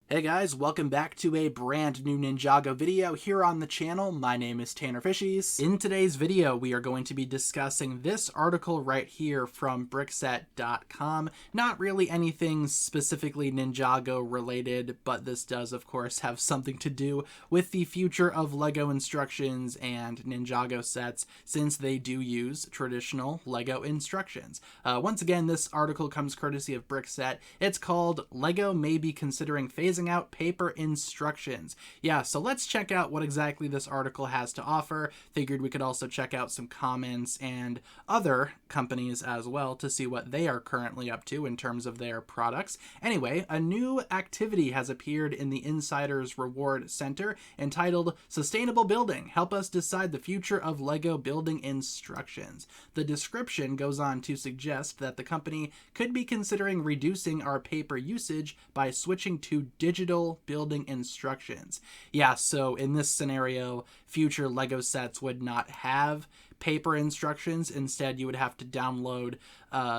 Hey guys, welcome back to a brand new Ninjago video here on the channel. My name is TannerFishies. In today's video, we are going to be discussing this article right here from Brickset.com. Not really anything specifically Ninjago related, but this does of course have something to do with the future of LEGO instructions and Ninjago sets, since they do use traditional LEGO instructions. Once again, this article comes courtesy of Brickset. It's called "LEGO May Be Considering Phasing Out Paper Instructions." Yeah, so let's check out what exactly this article has to offer. Figured we could also check out some comments and other companies as well to see what they are currently up to in terms of their products. Anyway, a new activity has appeared in the Insider's Reward Center entitled "Sustainable Building. Help us decide the future of LEGO building instructions." The description goes on to suggest that the company could be considering reducing our paper usage by switching to digital building instructions. Yeah, so in this scenario, future LEGO sets would not have paper instructions. Instead, you would have to download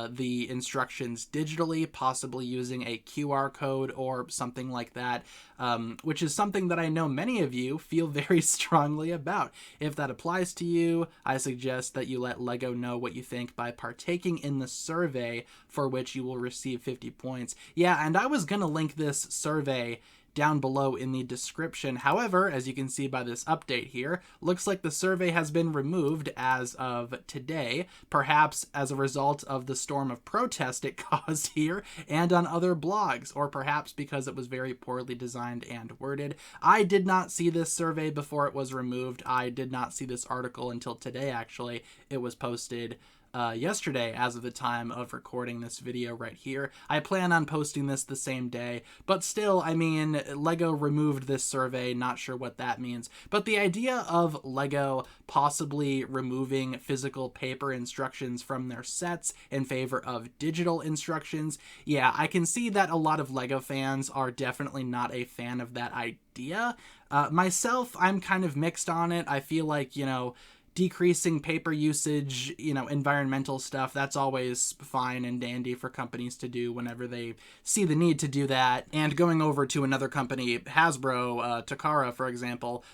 the instructions digitally, possibly using a QR code or something like that, which is something that I know many of you feel very strongly about. If that applies to you, I suggest that you let LEGO know what you think by partaking in the survey, for which you will receive 50 points. Yeah, and I was going to link this survey down below in the description. However, as you can see by this update here, looks like the survey has been removed as of today, perhaps as a result of the storm of protest it caused here and on other blogs, or perhaps because it was very poorly designed and worded. I did not see this survey before it was removed. I did not see this article until today, actually. It was posted yesterday as of the time of recording this video right here. I plan on posting this the same day, but still, I mean, LEGO removed this survey, not sure what that means. But the idea of LEGO possibly removing physical paper instructions from their sets in favor of digital instructions, yeah, I can see that a lot of LEGO fans are definitely not a fan of that idea. Myself, I'm kind of mixed on it. I feel like, decreasing paper usage, environmental stuff, that's always fine and dandy for companies to do whenever they see the need to do that. And going over to another company, Hasbro, Takara, for example,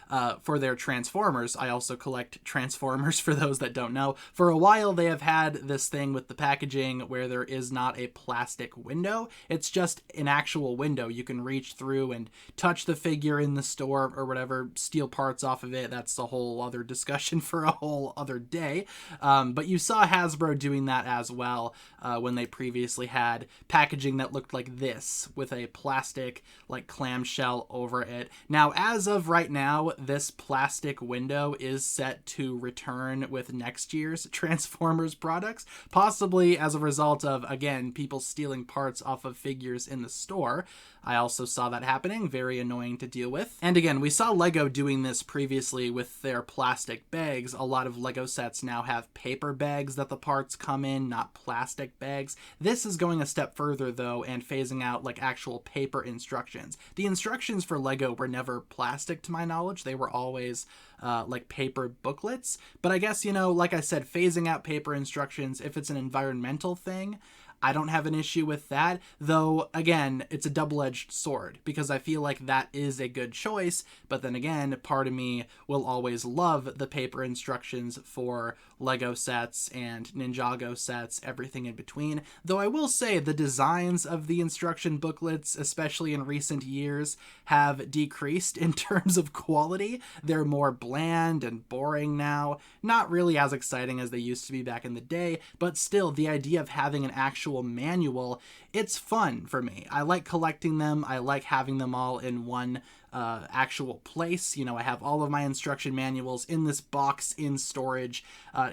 for their Transformers, I also collect Transformers for those that don't know. For a while, they have had this thing with the packaging where there is not a plastic window. It's just an actual window. You can reach through and touch the figure in the store or whatever, steal parts off of it. That's a whole other discussion for a whole other day. But you saw Hasbro doing that as well when they previously had packaging that looked like this with a plastic like clamshell over it. Now, as of right now, this plastic window is set to return with next year's Transformers products, possibly as a result of, again, people stealing parts off of figures in the store. I also saw that happening, very annoying to deal with. And again, we saw LEGO doing this previously with their plastic bags. A lot of LEGO sets now have paper bags that the parts come in, not plastic bags. This is going a step further though and phasing out like actual paper instructions. The instructions for LEGO were never plastic to my knowledge. They were always like paper booklets. But I guess, like I said, phasing out paper instructions, if it's an environmental thing, I don't have an issue with that, though, again, it's a double-edged sword, because I feel like that is a good choice, but then again, part of me will always love the paper instructions for LEGO sets and Ninjago sets, everything in between, though I will say the designs of the instruction booklets, especially in recent years, have decreased in terms of quality. They're more bland and boring now, not really as exciting as they used to be back in the day, but still, the idea of having an actual manual, it's fun for me. I like collecting them. I like having them all in one actual place. I have all of my instruction manuals in this box in storage.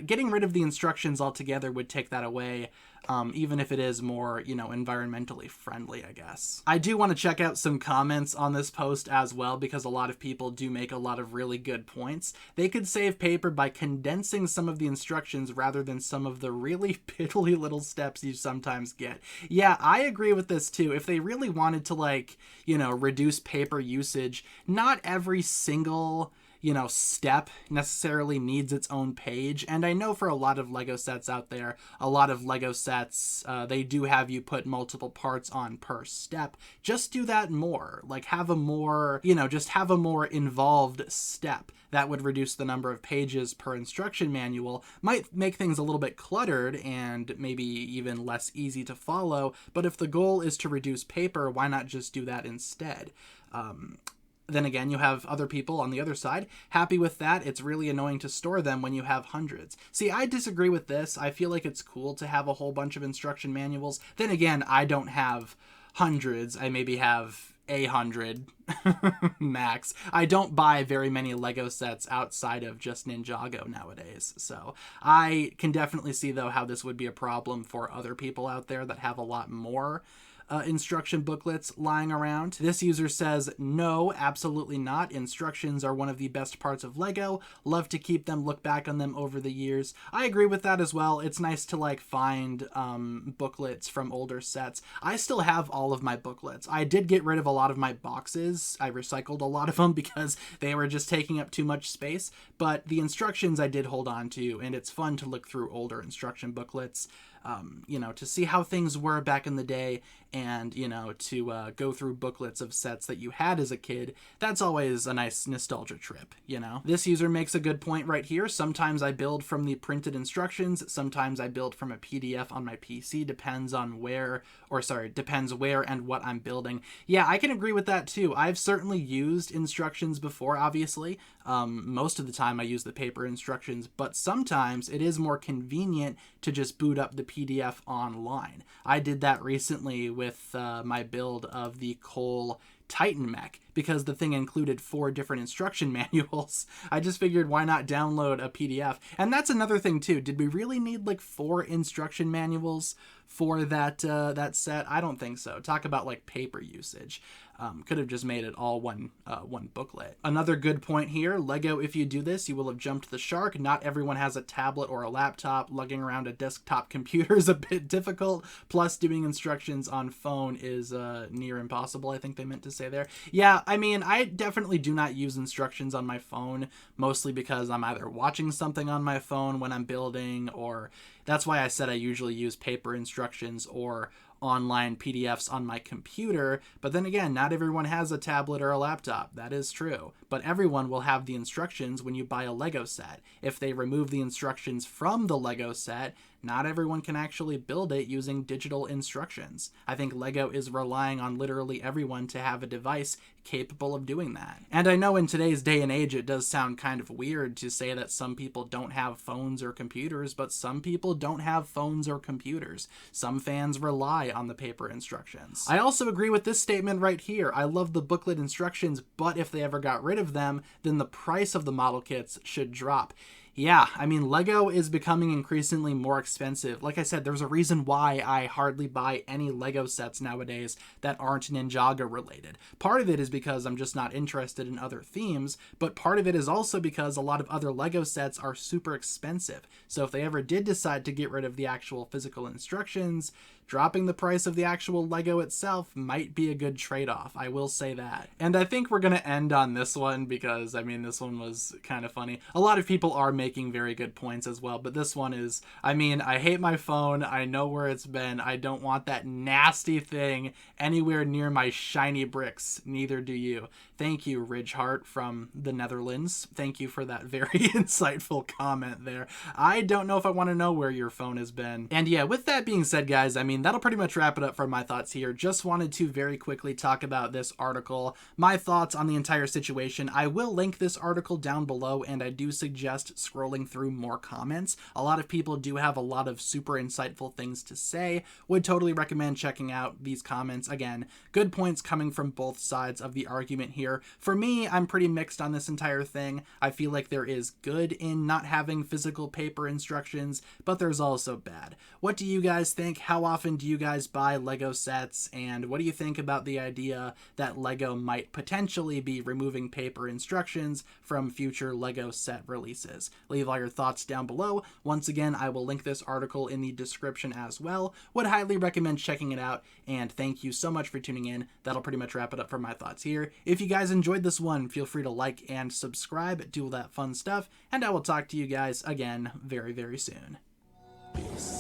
Getting rid of the instructions altogether would take that away. Even if it is more, environmentally friendly, I guess. I do want to check out some comments on this post as well, because a lot of people do make a lot of really good points. They could save paper by condensing some of the instructions rather than some of the really piddly little steps you sometimes get. Yeah, I agree with this too. If they really wanted to, reduce paper usage, not every single step necessarily needs its own page. And I know for a lot of Lego sets out there, a lot of Lego sets, they do have you put multiple parts on per step. Just do that more. Like, have a more, just have a more involved step. That would reduce the number of pages per instruction manual, might make things a little bit cluttered and maybe even less easy to follow. But if the goal is to reduce paper, why not just do that instead? Then again, you have other people on the other side happy with that. It's really annoying to store them when you have hundreds. See, I disagree with this. I feel like it's cool to have a whole bunch of instruction manuals. Then again, I don't have hundreds. I maybe have 100 max. I don't buy very many Lego sets outside of just Ninjago nowadays. So I can definitely see, though, how this would be a problem for other people out there that have a lot more instruction booklets lying around. This user says, no, absolutely not. Instructions are one of the best parts of Lego. Love to keep them, look back on them over the years. I agree with that as well. It's nice to like find booklets from older sets. I still have all of my booklets. I did get rid of a lot of my boxes. I recycled a lot of them because they were just taking up too much space, but the instructions I did hold on to, and it's fun to look through older instruction booklets, to see how things were back in the day, and, to go through booklets of sets that you had as a kid. That's always a nice nostalgia trip, This user makes a good point right here. Sometimes I build from the printed instructions. Sometimes I build from a PDF on my PC. Depends where and what I'm building. Yeah, I can agree with that too. I've certainly used instructions before, obviously. Most of the time I use the paper instructions, but sometimes it is more convenient to just boot up the PDF online. I did that recently with my build of the Cole Titan mech because the thing included 4 different instruction manuals. I just figured, why not download a PDF? And that's another thing too. Did we really need like 4 instruction manuals for that set? I don't think so. Talk about like paper usage. Could have just made it all one booklet. Another good point here, Lego, if you do this, you will have jumped the shark. Not everyone has a tablet or a laptop. Lugging around a desktop computer is a bit difficult. Plus, doing instructions on phone is near impossible, I think they meant to say there. Yeah, I mean, I definitely do not use instructions on my phone, mostly because I'm either watching something on my phone when I'm building, or that's why I said I usually use paper instructions or online PDFs on my computer. But then again, not everyone has a tablet or a laptop. That is true. But everyone will have the instructions when you buy a Lego set. If they remove the instructions from the Lego set, not everyone can actually build it using digital instructions. I think Lego is relying on literally everyone to have a device capable of doing that. And I know in today's day and age, it does sound kind of weird to say that some people don't have phones or computers, but some people don't have phones or computers. Some fans rely on the paper instructions. I also agree with this statement right here. I love the booklet instructions, but if they ever got rid of them, then the price of the model kits should drop. Yeah, I mean, Lego is becoming increasingly more expensive. Like I said, there's a reason why I hardly buy any Lego sets nowadays that aren't Ninjago related. Part of it is because I'm just not interested in other themes, but part of it is also because a lot of other Lego sets are super expensive. So if they ever did decide to get rid of the actual physical instructions, dropping the price of the actual Lego itself might be a good trade-off. I will say that. And I think we're going to end on this one because, I mean, this one was kind of funny. A lot of people are making very good points as well, but this one is, I mean, I hate my phone. I know where it's been. I don't want that nasty thing anywhere near my shiny bricks. Neither do you. Thank you, Ridgeheart from the Netherlands. Thank you for that very insightful comment there. I don't know if I want to know where your phone has been. And yeah, with that being said, guys, I mean, that'll pretty much wrap it up for my thoughts here. Just wanted to very quickly talk about this article, my thoughts on the entire situation. I will link this article down below, and I do suggest scrolling through more comments. A lot of people do have a lot of super insightful things to say. Would totally recommend checking out these comments. Again, good points coming from both sides of the argument here. For me, I'm pretty mixed on this entire thing. I feel like there is good in not having physical paper instructions, but there's also bad. What do you guys think? How often do you guys buy Lego sets? And what do you think about the idea that Lego might potentially be removing paper instructions from future Lego set releases? Leave all your thoughts down below. Once again, I will link this article in the description as well. Would highly recommend checking it out, and thank you so much for tuning in. That'll pretty much wrap it up for my thoughts here. If you guys enjoyed this one, feel free to like and subscribe, do all that fun stuff, and I will talk to you guys again very, very soon. Peace.